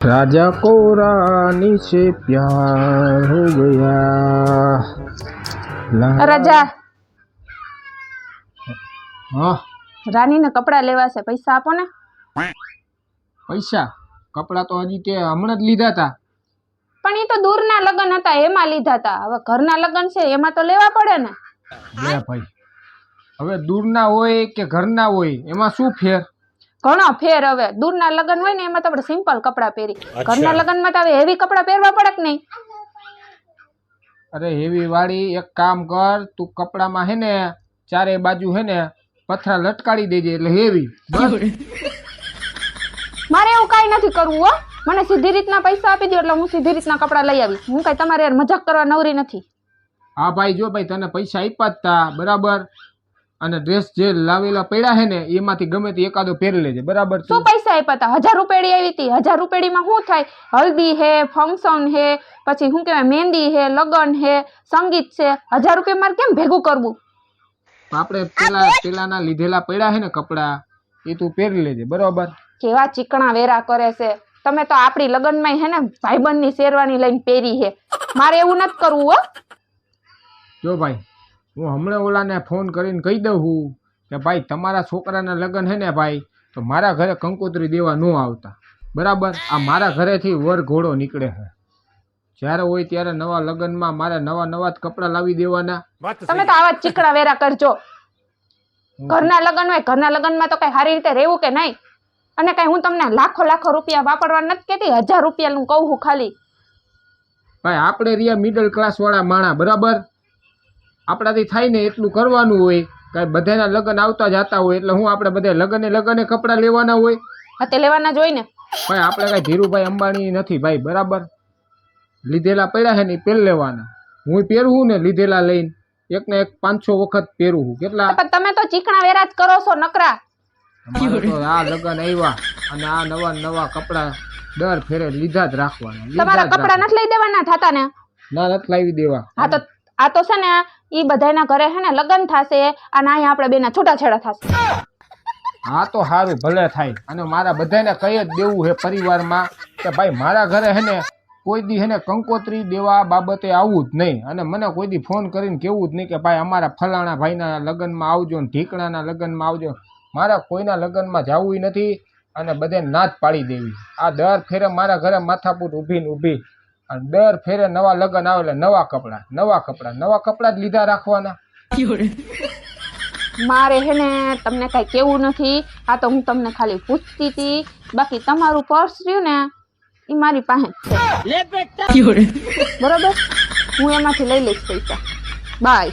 राजा को रानी से प्यार हो गया। राजा हाँ रानी ने कपड़ा लेवा से पैसा आपो ने। पैसा कपड़ा तो हजी ते हमण ज लीधा था। पण ई तो दूरना लग्न हता एमां लीधा था। हवे घरना लग्न छे एमां तो लेवा पड़े ने। ले भाई हवे दूरना होय के घरना होय एमां शुं फेर? घणो फेर। हवे दूरना लग्न होय ने एमां तो આપણે सिंपल कपड़ा પહેરી। घरना लग्न में तो हवे हेवी कपड़ा પહેરवा પડે કે नहीं? अरे हेवी वाली एक काम कर तू कपड़ा में है ने चारे बाजू है ने पथरा लटकाड़ी देजे એટલે हेवी बस। मारे એવું કાઈ નથી કરવું હો। મને સીધી રીતના પૈસા આપી દો એટલે હું સીધી રીતના કપડા લઈ આવીશ। હું કાઈ તમારે યાર મજાક કરવા નવરી નથી। हाँ भाई जो भाई तने पैसा आप्या ज ता बराबर અને ડ્રેસ જે લાવેલા પડ્યા હે ને એમાંથી ગમે તે એકાદો પહેરી લેજે બરાબર। શું પૈસા આપ્યા હતા? 1000 રૂપિયાની આવી હતી। 1000 રૂપિયામાં શું થાય? હલ્દી હે, ફંક્શન હે, પછી શું કહેવાય મેંદી હે, લગન હે, સંગીત છે। 1000 રૂપિયા મારે કેમ ભેગું કરવું? આપણે પેલાના લીધેલા પડ્યા હે ને કપડા એ તું પહેરી લેજે બરાબર। કેવા ચીકણા વેરા કરે છે। તમે તો આપણી લગનમાં હે ને ભાઈબંધની શેરવાની લઈને પહેરી હે। મારે એવું નથી કરવું હો। જો ભાઈ હું હમણાં ઓલાને ફોન કરીને કહી દઉં હું કે ભાઈ તમારા છોકરાના લગ્ન હે ને ભાઈ તો મારા ઘરે કંકોત્રી દેવા ન આવતા બરાબર। આ મારા ઘરેથી વર ઘોડો નીકળે છે। જ્યારે હોય ત્યારે નવા લગ્નમાં મારે નવા નવા જ કપડા લાવી દેવાના। તમે તો આવા ચીકણા વેરા કરજો। ઘરના લગ્ન હોય ઘરના લગ્નમાં તો કઈ સારી રીતે રહેવું કે નહીં। અને કઈ હું તમને લાખો લાખો રૂપિયા વાપરવા નથી કહેતી। 1000 રૂપિયાનું કહું હું ખાલી। ભાઈ આપણે રહ્યા મિડલ ક્લાસ વાળા માણા બરાબર। આપણાથી થાય ને એટલું કરવાનું હોય। કાંઈ બધાના લગ્ન આવતા જતા હોય એટલે હું આપણે બધા લગ્ને કપડાં લેવાના હોય। હા તે લેવાના જ હોય ને। ભાઈ આપણે કાંઈ ધીરુભાઈ અંબાણી નથી ભાઈ બરાબર। લીધેલા પડ્યા છે ને એ પહેરી લેવાના। હું પહેરું ને લીધેલા લઈને એક ને એક 500 વખત પહેરું છું। કેટલા? પણ તમે તો ચીકણા વેરા જ કરો છો નકરા। અમારે તો આ લગ્ન આવ્યા અને આ નવા નવા કપડા દર ફેરે લીધા જ રાખવાના। તમારા કપડા નથી લઈ દેવાના થાતા ને? ના નથી લાવી દેવા। હા તો આ તો છે ને ઈ બધાના ઘરે હે ને લગ્ન થાશે અને અહીંયા આપણે બેના છૂટાછેડા થાશે। હા તો સારું ભલે થાય। અને મારા બધાને કહી જ દેવું છે પરિવારમાં કે ભાઈ મારા ઘરે હે ને કોઈ દી હે ને કંકોત્રી દેવા બાબતે આવવું જ નહીં। અને મને કોઈ દી ફોન કરીને કહેવું જ નહીં કે ભાઈ અમારા ફલાણા ભાઈના લગ્નમાં આવજો ને ઢીકણાના લગ્નમાં આવજો। મારા કોઈના લગ્નમાં જવું નથી અને બધે ના જ પાડી દેવી। આ દર ફેરે મારા ઘરે માથાપૂટ ઊભી ને ઊભી અને દર ફેરે નવા લગ્ન આવે એટલે નવા કપડા જ લીધા રાખવાના। મારે હે ને તમને કઈ કેવું નથી। આ તો હું તમને ખાલી પૂછતી હતી। બાકી તમારું પર્સ રહ્યું ને એ મારી પાસે જ છે બરોબર। હું એમાંથી લઈ લઈશ પૈસા। બાય।